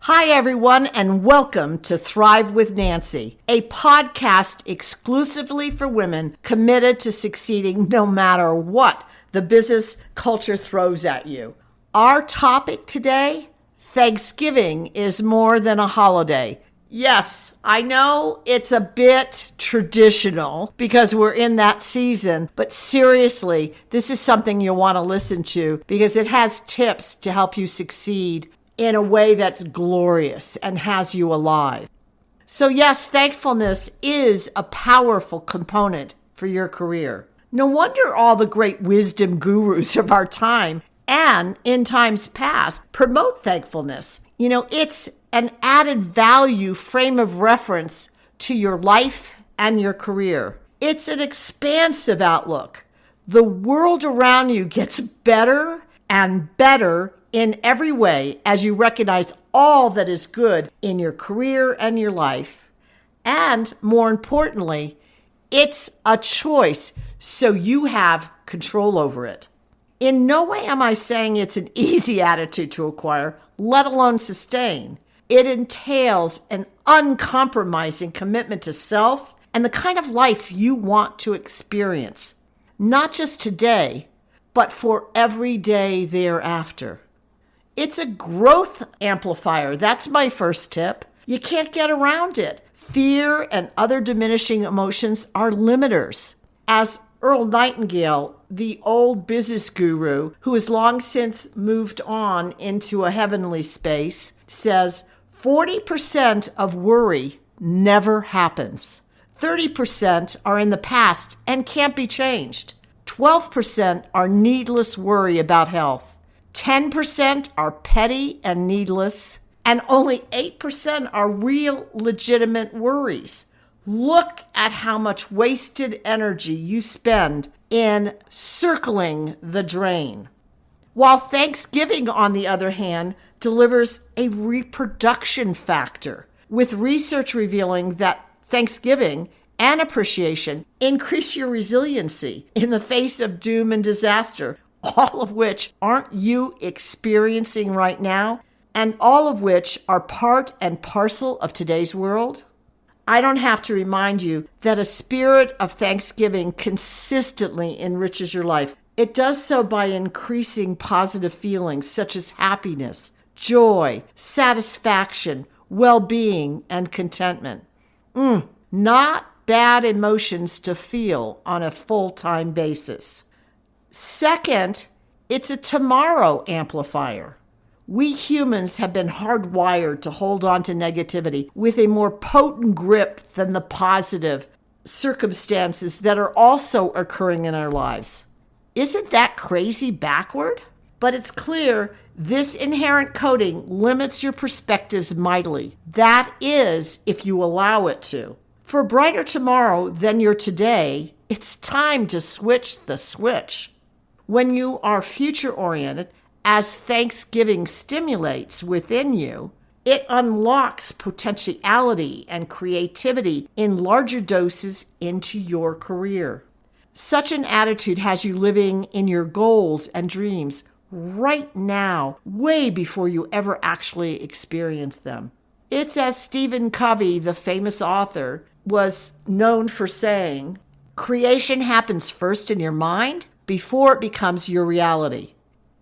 Hi, everyone, and welcome to Thrive with Nancy, a podcast exclusively for women committed to succeeding no matter what the business culture throws at you. Our topic today, Thanksgiving is more than a holiday. Yes, I know it's a bit traditional because we're in that season, but seriously, this is something you'll want to listen to because it has tips to help you succeed in a way that's glorious and has you alive. So yes, thankfulness is a powerful component for your career. No wonder all the great wisdom gurus of our time and in times past promote thankfulness. You know, it's an added value frame of reference to your life and your career. It's an expansive outlook. The world around you gets better and better in every way as you recognize all that is good in your career and your life. And more importantly, it's a choice, so you have control over it. In no way am I saying it's an easy attitude to acquire, let alone sustain. It entails an uncompromising commitment to self and the kind of life you want to experience, not just today, but for every day thereafter. It's a growth amplifier. That's my first tip. You can't get around it. Fear and other diminishing emotions are limiters. As Earl Nightingale, the old business guru who has long since moved on into a heavenly space, says 40% of worry never happens. 30% are in the past and can't be changed. 12% are needless worry about health. 10% are petty and needless, and only 8% are real, legitimate worries. Look at how much wasted energy you spend in circling the drain. While Thanksgiving, on the other hand, delivers a reproduction factor, with research revealing that Thanksgiving and appreciation increase your resiliency in the face of doom and disaster, all of which aren't you experiencing right now, and all of which are part and parcel of today's world. I don't have to remind you that a spirit of thanksgiving consistently enriches your life. It does so by increasing positive feelings such as happiness, joy, satisfaction, well-being, and contentment. Not bad emotions to feel on a full-time basis. Second, it's a tomorrow amplifier. We humans have been hardwired to hold on to negativity with a more potent grip than the positive circumstances that are also occurring in our lives. Isn't that crazy backward? But it's clear this inherent coding limits your perspectives mightily. That is, if you allow it to. For a brighter tomorrow than your today, it's time to switch the switch. When you are future-oriented, as Thanksgiving stimulates within you, it unlocks potentiality and creativity in larger doses into your career. Such an attitude has you living in your goals and dreams right now, way before you ever actually experience them. It's as Stephen Covey, the famous author, was known for saying, creation happens first in your mind before it becomes your reality.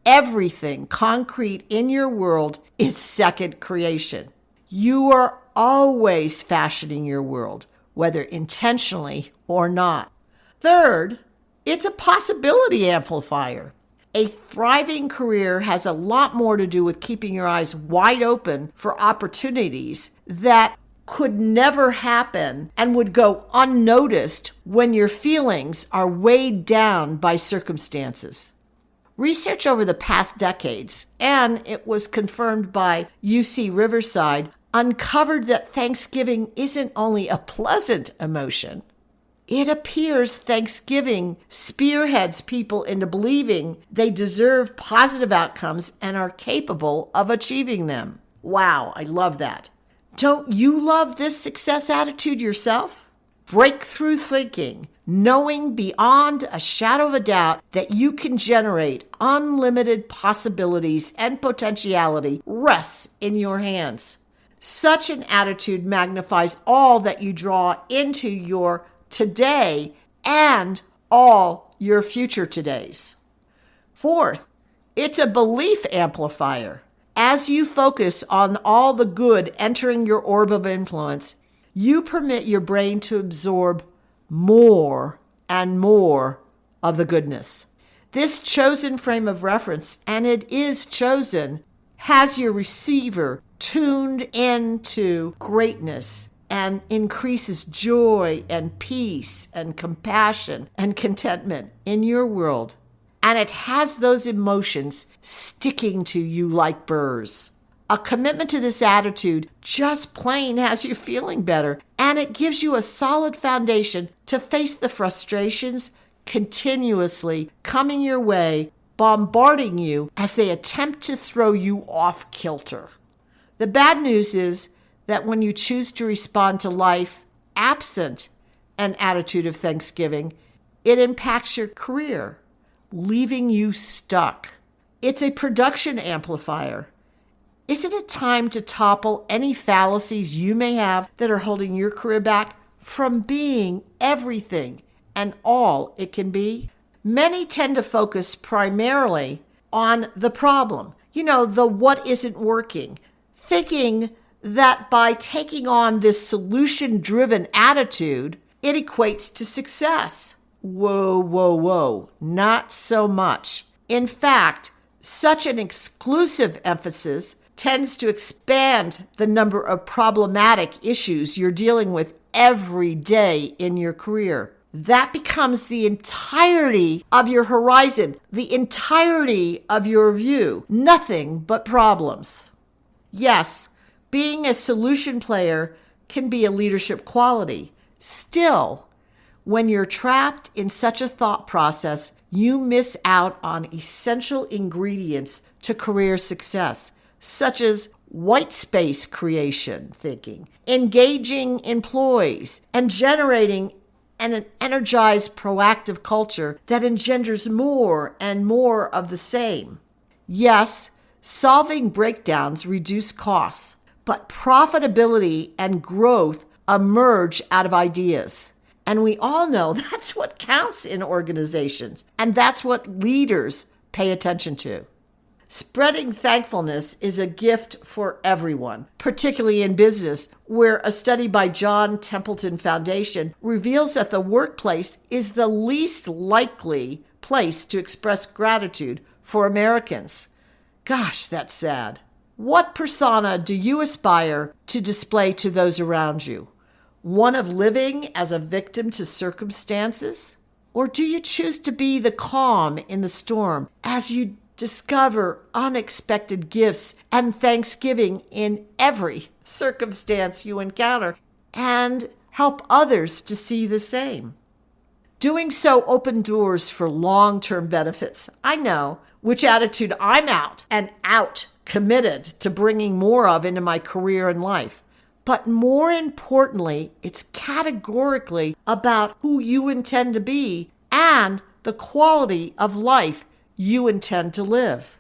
Everything concrete in your world is second creation. You are always fashioning your world, whether intentionally or not. Third, it's a possibility amplifier. A thriving career has a lot more to do with keeping your eyes wide open for opportunities that could never happen and would go unnoticed when your feelings are weighed down by circumstances. Research over the past decades, and it was confirmed by UC Riverside, uncovered that Thanksgiving isn't only a pleasant emotion. It appears Thanksgiving spearheads people into believing they deserve positive outcomes and are capable of achieving them. Wow, I love that. Don't you love this success attitude yourself? Breakthrough thinking, knowing beyond a shadow of a doubt that you can generate unlimited possibilities and potentiality, rests in your hands. Such an attitude magnifies all that you draw into your today and all your future todays. Fourth, it's a belief amplifier. As you focus on all the good entering your orb of influence, you permit your brain to absorb more and more of the goodness. This chosen frame of reference, and it is chosen, has your receiver tuned into greatness and increases joy and peace and compassion and contentment in your world. And it has those emotions sticking to you like burrs. A commitment to this attitude just plain has you feeling better, and it gives you a solid foundation to face the frustrations continuously coming your way, bombarding you as they attempt to throw you off kilter. The bad news is that when you choose to respond to life absent an attitude of thanksgiving, it impacts your career, leaving you stuck. It's a production amplifier. Is it a time to topple any fallacies you may have that are holding your career back from being everything and all it can be? Many tend to focus primarily on the problem, the what isn't working, thinking that by taking on this solution-driven attitude, it equates to success. Whoa, not so much. In fact, such an exclusive emphasis tends to expand the number of problematic issues you're dealing with every day in your career. That becomes the entirety of your horizon, the entirety of your view, nothing but problems. Yes, being a solution player can be a leadership quality. Still, when you're trapped in such a thought process, you miss out on essential ingredients to career success, such as white space creation thinking, engaging employees, and generating an energized, proactive culture that engenders more and more of the same. Yes, solving breakdowns reduce costs, but profitability and growth emerge out of ideas. And we all know that's what counts in organizations, and that's what leaders pay attention to. Spreading thankfulness is a gift for everyone, particularly in business, where a study by John Templeton Foundation reveals that the workplace is the least likely place to express gratitude for Americans. Gosh, that's sad. What persona do you aspire to display to those around you? One of living as a victim to circumstances? Or do you choose to be the calm in the storm as you discover unexpected gifts and thanksgiving in every circumstance you encounter and help others to see the same? Doing so opens doors for long-term benefits. I know which attitude I'm out, committed to bringing more of into my career and life. But more importantly, it's categorically about who you intend to be and the quality of life you intend to live.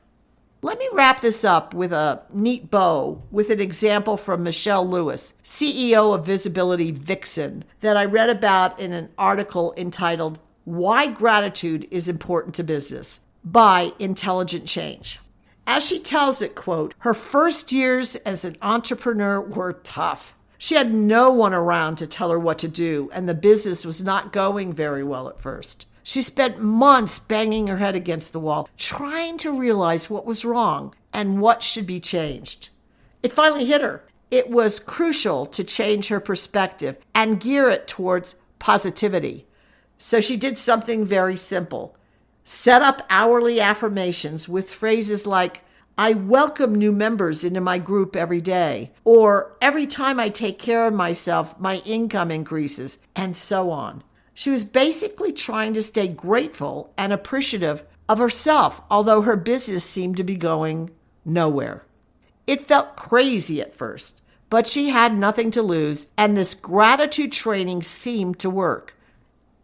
Let me wrap this up with a neat bow with an example from Michelle Lewis, CEO of Visibility Vixen, that I read about in an article entitled Why Gratitude is Important to Business by Intelligent Change. As she tells it, quote, her first years as an entrepreneur were tough. She had no one around to tell her what to do, and the business was not going very well at first. She spent months banging her head against the wall, trying to realize what was wrong and what should be changed. It finally hit her. It was crucial to change her perspective and gear it towards positivity. So she did something very simple. Set up hourly affirmations with phrases like, I welcome new members into my group every day, or every time I take care of myself, my income increases, and so on. She was basically trying to stay grateful and appreciative of herself, although her business seemed to be going nowhere. It felt crazy at first, but she had nothing to lose, and this gratitude training seemed to work.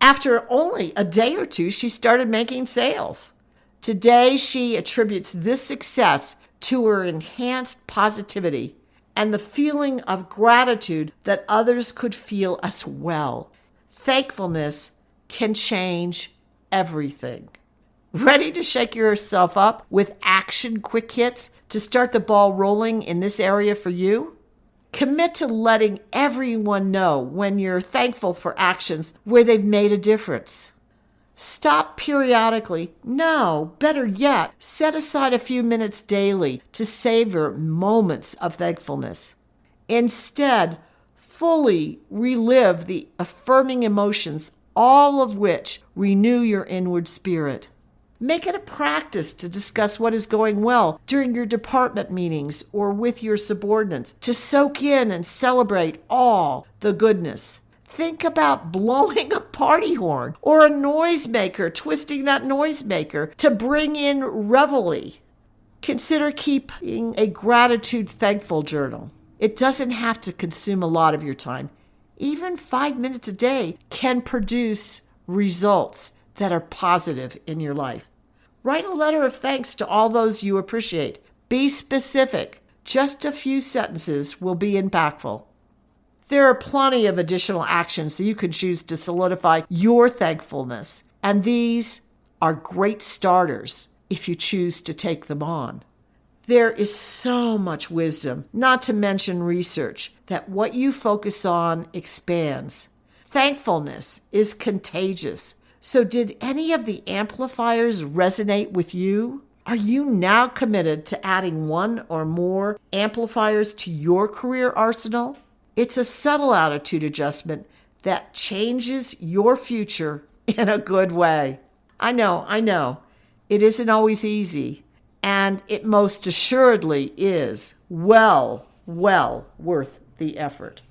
After only a day or two, she started making sales. Today, she attributes this success to her enhanced positivity and the feeling of gratitude that others could feel as well. Thankfulness can change everything. Ready to shake yourself up with action quick hits to start the ball rolling in this area for you? Commit to letting everyone know when you're thankful for actions where they've made a difference. Stop periodically. No, better yet, set aside a few minutes daily to savor moments of thankfulness. Instead, fully relive the affirming emotions, all of which renew your inward spirit. Make it a practice to discuss what is going well during your department meetings or with your subordinates, to soak in and celebrate all the goodness. Think about blowing a party horn or a noisemaker, twisting that noisemaker to bring in reveille. Consider keeping a gratitude thankful journal. It doesn't have to consume a lot of your time. Even 5 minutes a day can produce results that are positive in your life. Write a letter of thanks to all those you appreciate. Be specific. Just a few sentences will be impactful. There are plenty of additional actions that you can choose to solidify your thankfulness, and these are great starters if you choose to take them on. There is so much wisdom, not to mention research, that what you focus on expands. Thankfulness is contagious. So did any of the amplifiers resonate with you? Are you now committed to adding one or more amplifiers to your career arsenal? It's a subtle attitude adjustment that changes your future in a good way. I know. It isn't always easy, and it most assuredly is well worth the effort.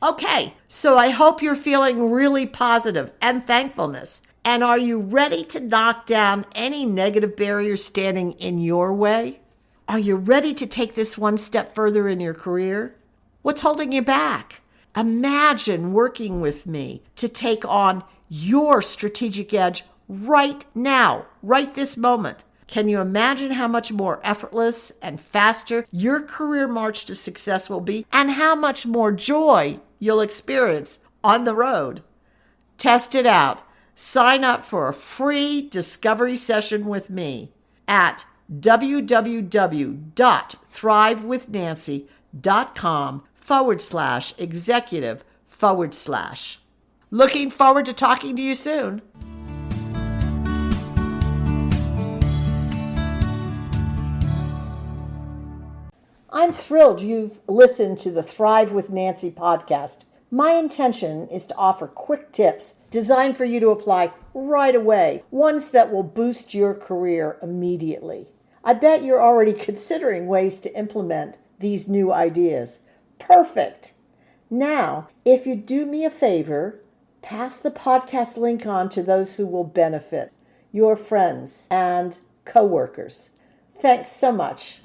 Okay, so I hope you're feeling really positive and thankfulness. And are you ready to knock down any negative barriers standing in your way? Are you ready to take this one step further in your career? What's holding you back? Imagine working with me to take on your strategic edge right now, right this moment. Can you imagine how much more effortless and faster your career march to success will be, and how much more joy you'll experience on the road? Test it out. Sign up for a free discovery session with me at www.thrivewithnancy.com/executive/. Looking forward to talking to you soon. I'm thrilled you've listened to the Thrive with Nancy podcast. My intention is to offer quick tips designed for you to apply right away, ones that will boost your career immediately. I bet you're already considering ways to implement these new ideas. Perfect! Now, if you do me a favor, pass the podcast link on to those who will benefit, your friends and coworkers. Thanks so much.